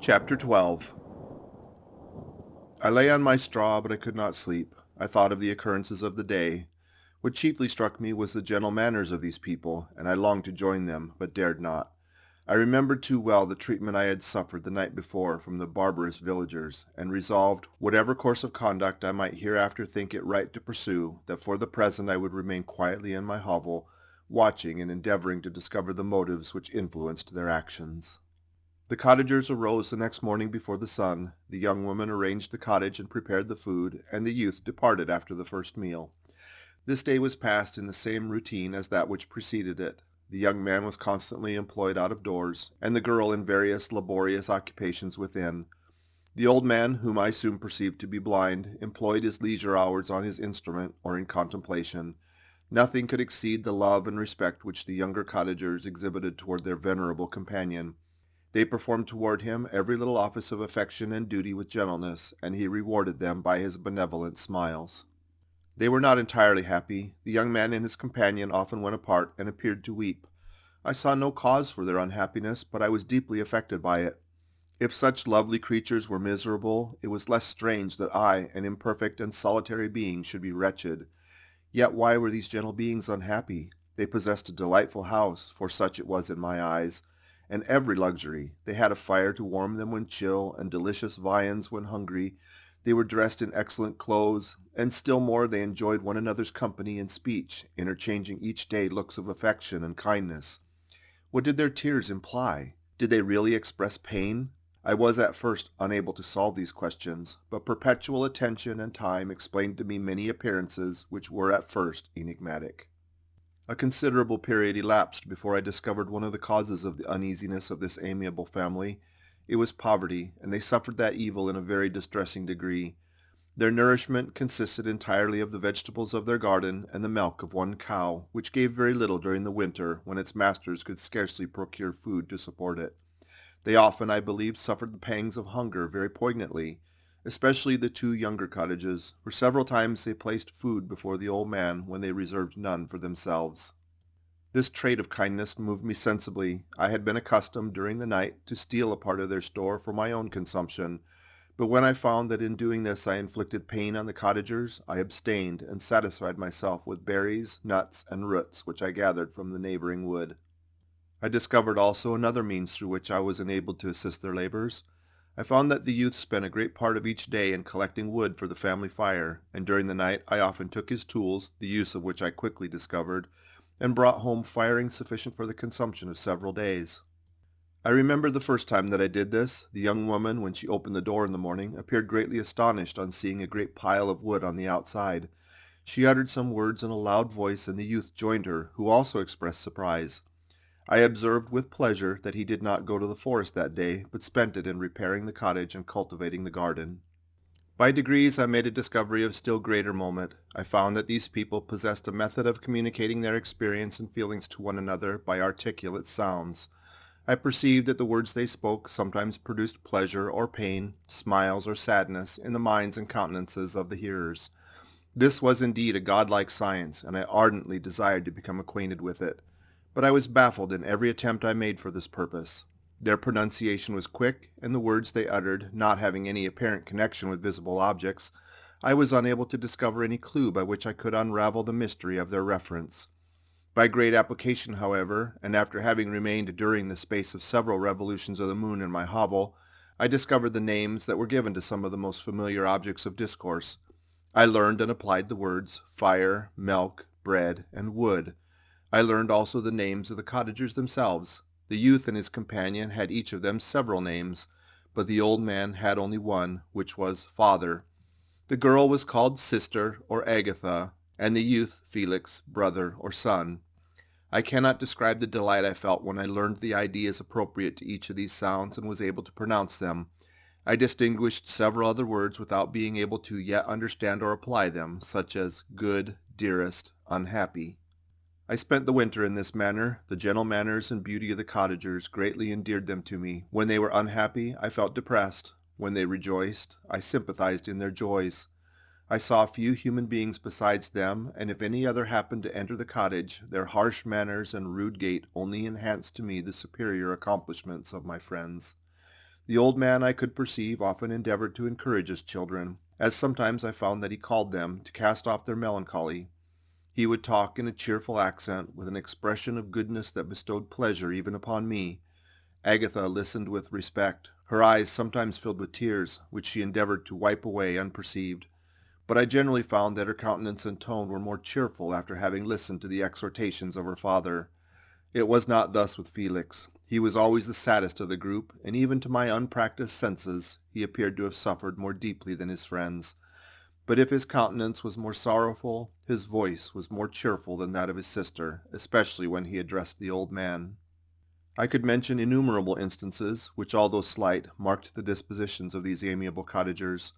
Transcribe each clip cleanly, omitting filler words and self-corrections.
Chapter 12. I lay on my straw, but I could not sleep. I thought of the occurrences of the day. What chiefly struck me was the gentle manners of these people, and I longed to join them, but dared not. I remembered too well the treatment I had suffered the night before from the barbarous villagers, and resolved, whatever course of conduct I might hereafter think it right to pursue, that for the present I would remain quietly in my hovel, watching and endeavoring to discover the motives which influenced their actions. The cottagers arose the next morning before the sun, the young woman arranged the cottage and prepared the food, and the youth departed after the first meal. This day was passed in the same routine as that which preceded it. The young man was constantly employed out of doors, and the girl in various laborious occupations within. The old man, whom I soon perceived to be blind, employed his leisure hours on his instrument or in contemplation. Nothing could exceed the love and respect which the younger cottagers exhibited toward their venerable companion. They performed toward him every little office of affection and duty with gentleness, and he rewarded them by his benevolent smiles. They were not entirely happy. The young man and his companion often went apart and appeared to weep. I saw no cause for their unhappiness, but I was deeply affected by it. If such lovely creatures were miserable, it was less strange that I, an imperfect and solitary being, should be wretched. Yet why were these gentle beings unhappy? They possessed a delightful house, for such it was in my eyes, and every luxury. They had a fire to warm them when chill, and delicious viands when hungry. They were dressed in excellent clothes, and still more they enjoyed one another's company and speech, interchanging each day looks of affection and kindness. What did their tears imply? Did they really express pain? I was at first unable to solve these questions, but perpetual attention and time explained to me many appearances which were at first enigmatic. A considerable period elapsed before I discovered one of the causes of the uneasiness of this amiable family. It was poverty, and they suffered that evil in a very distressing degree. Their nourishment consisted entirely of the vegetables of their garden and the milk of one cow, which gave very little during the winter, when its masters could scarcely procure food to support it. They often, I believe, suffered the pangs of hunger very poignantly, especially the two younger cottages, for several times they placed food before the old man when they reserved none for themselves. This trait of kindness moved me sensibly. I had been accustomed during the night to steal a part of their store for my own consumption, but when I found that in doing this I inflicted pain on the cottagers, I abstained and satisfied myself with berries, nuts, and roots which I gathered from the neighboring wood. I discovered also another means through which I was enabled to assist their labors. I found that the youth spent a great part of each day in collecting wood for the family fire, and during the night I often took his tools, the use of which I quickly discovered, and brought home firing sufficient for the consumption of several days. I remember the first time that I did this. The young woman, when she opened the door in the morning, appeared greatly astonished on seeing a great pile of wood on the outside. She uttered some words in a loud voice, and the youth joined her, who also expressed surprise. I observed with pleasure that he did not go to the forest that day, but spent it in repairing the cottage and cultivating the garden. By degrees I made a discovery of still greater moment. I found that these people possessed a method of communicating their experience and feelings to one another by articulate sounds. I perceived that the words they spoke sometimes produced pleasure or pain, smiles or sadness, in the minds and countenances of the hearers. This was indeed a godlike science, and I ardently desired to become acquainted with it. But I was baffled in every attempt I made for this purpose. Their pronunciation was quick, and the words they uttered, not having any apparent connection with visible objects, I was unable to discover any clue by which I could unravel the mystery of their reference. By great application, however, and after having remained during the space of several revolutions of the moon in my hovel, I discovered the names that were given to some of the most familiar objects of discourse. I learned and applied the words fire, milk, bread, and wood. I learned also the names of the cottagers themselves. The youth and his companion had each of them several names, but the old man had only one, which was Father. The girl was called Sister or Agatha, and the youth Felix, brother or son. I cannot describe the delight I felt when I learned the ideas appropriate to each of these sounds and was able to pronounce them. I distinguished several other words without being able to yet understand or apply them, such as good, dearest, unhappy. I spent the winter in this manner. The gentle manners and beauty of the cottagers greatly endeared them to me. When they were unhappy, I felt depressed. When they rejoiced, I sympathized in their joys. I saw few human beings besides them, and if any other happened to enter the cottage, their harsh manners and rude gait only enhanced to me the superior accomplishments of my friends. The old man, I could perceive, often endeavored to encourage his children, as sometimes I found that he called them to cast off their melancholy. He would talk in a cheerful accent, with an expression of goodness that bestowed pleasure even upon me. Agatha listened with respect. Her eyes sometimes filled with tears, which she endeavored to wipe away unperceived. But I generally found that her countenance and tone were more cheerful after having listened to the exhortations of her father. It was not thus with Felix. He was always the saddest of the group, and even to my unpractised senses he appeared to have suffered more deeply than his friends. But if his countenance was more sorrowful, his voice was more cheerful than that of his sister, especially when he addressed the old man. I could mention innumerable instances, which, although slight, marked the dispositions of these amiable cottagers.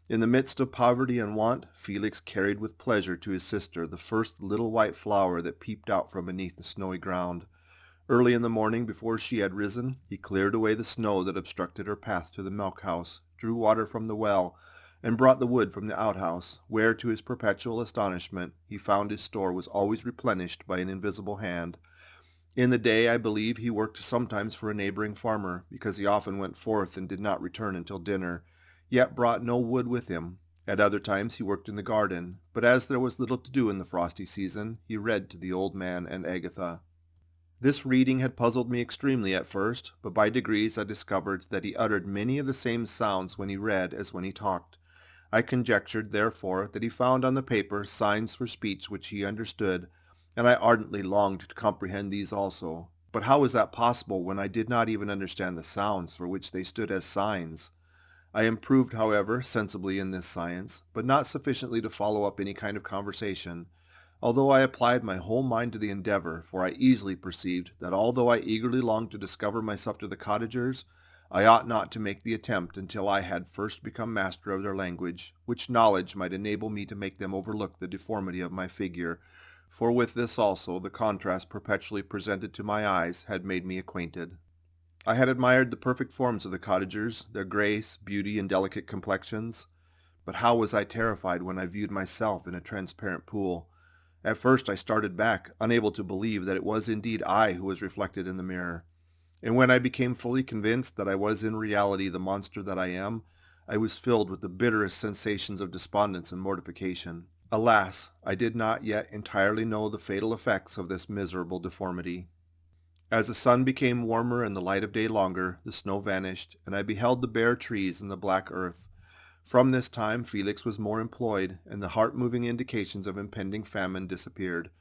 In the midst of poverty and want, Felix carried with pleasure to his sister the first little white flower that peeped out from beneath the snowy ground. Early in the morning, before she had risen, he cleared away the snow that obstructed her path to the milk-house, drew water from the well, and brought the wood from the outhouse, where, to his perpetual astonishment, he found his store was always replenished by an invisible hand. In the day, I believe, he worked sometimes for a neighboring farmer, because he often went forth and did not return until dinner, yet brought no wood with him. At other times he worked in the garden, but as there was little to do in the frosty season, he read to the old man and Agatha. This reading had puzzled me extremely at first, but by degrees I discovered that he uttered many of the same sounds when he read as when he talked. I conjectured, therefore, that he found on the paper signs for speech which he understood, and I ardently longed to comprehend these also. But how was that possible when I did not even understand the sounds for which they stood as signs? I improved, however, sensibly in this science, but not sufficiently to follow up any kind of conversation, although I applied my whole mind to the endeavor, for I easily perceived that although I eagerly longed to discover myself to the cottagers, I ought not to make the attempt until I had first become master of their language, which knowledge might enable me to make them overlook the deformity of my figure, for with this also the contrast perpetually presented to my eyes had made me acquainted. I had admired the perfect forms of the cottagers, their grace, beauty, and delicate complexions, but how was I terrified when I viewed myself in a transparent pool. At first I started back, unable to believe that it was indeed I who was reflected in the mirror, and when I became fully convinced that I was in reality the monster that I am, I was filled with the bitterest sensations of despondence and mortification. Alas, I did not yet entirely know the fatal effects of this miserable deformity. As the sun became warmer and the light of day longer, the snow vanished, and I beheld the bare trees and the black earth. From this time Felix was more employed, and the heart-moving indications of impending famine disappeared.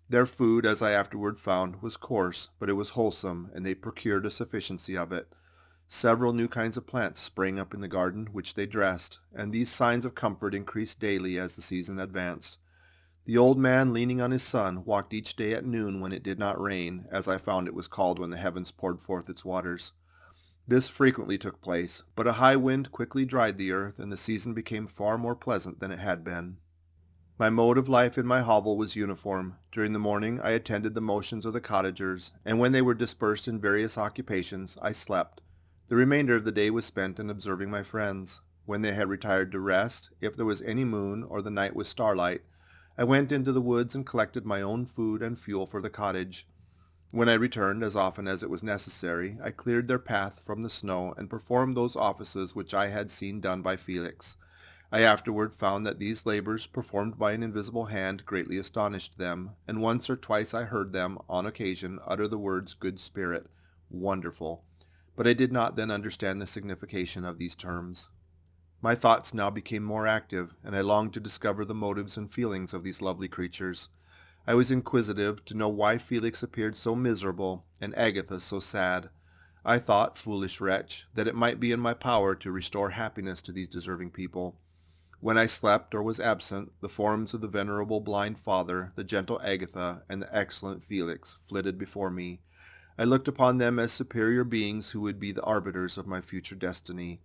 Their food, as I afterward found, was coarse, but it was wholesome, and they procured a sufficiency of it. Several new kinds of plants sprang up in the garden, which they dressed, and these signs of comfort increased daily as the season advanced. The old man, leaning on his son, walked each day at noon when it did not rain, as I found it was called when the heavens poured forth its waters. This frequently took place, but a high wind quickly dried the earth, and the season became far more pleasant than it had been. My mode of life in my hovel was uniform. During the morning I attended the motions of the cottagers, and when they were dispersed in various occupations, I slept. The remainder of the day was spent in observing my friends. When they had retired to rest, if there was any moon or the night was starlight, I went into the woods and collected my own food and fuel for the cottage. When I returned, as often as it was necessary, I cleared their path from the snow and performed those offices which I had seen done by Felix. I afterward found that these labors, performed by an invisible hand, greatly astonished them, and once or twice I heard them, on occasion, utter the words "good spirit," "wonderful," but I did not then understand the signification of these terms. My thoughts now became more active, and I longed to discover the motives and feelings of these lovely creatures. I was inquisitive to know why Felix appeared so miserable and Agatha so sad. I thought, foolish wretch, that it might be in my power to restore happiness to these deserving people. When I slept or was absent, the forms of the venerable blind father, the gentle Agatha, and the excellent Felix flitted before me. I looked upon them as superior beings who would be the arbiters of my future destiny.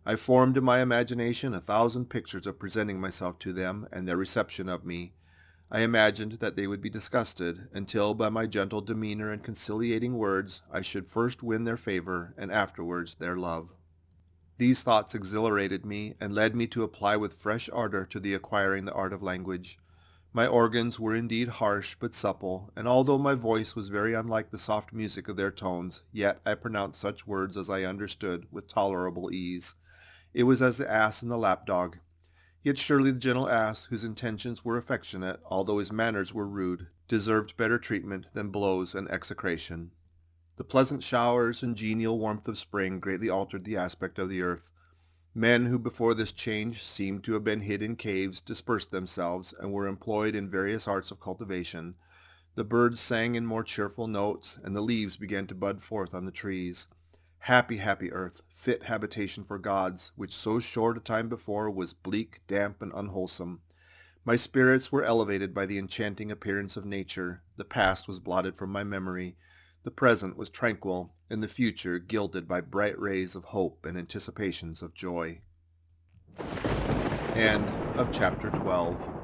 I formed in my imagination 1,000 pictures of presenting myself to them and their reception of me. I imagined that they would be disgusted, until by my gentle demeanor and conciliating words I should first win their favor and afterwards their love. These thoughts exhilarated me and led me to apply with fresh ardor to the acquiring the art of language. My organs were indeed harsh but supple, and although my voice was very unlike the soft music of their tones, yet I pronounced such words as I understood with tolerable ease. It was as the ass and the lapdog. Yet surely the gentle ass, whose intentions were affectionate, although his manners were rude, deserved better treatment than blows and execration. The pleasant showers and genial warmth of spring greatly altered the aspect of the earth. Men who before this change seemed to have been hid in caves dispersed themselves and were employed in various arts of cultivation. The birds sang in more cheerful notes, and the leaves began to bud forth on the trees. Happy, happy earth, fit habitation for gods, which so short a time before was bleak, damp, and unwholesome. My spirits were elevated by the enchanting appearance of nature. The past was blotted from my memory. The present was tranquil, and the future gilded by bright rays of hope and anticipations of joy. End of chapter 12.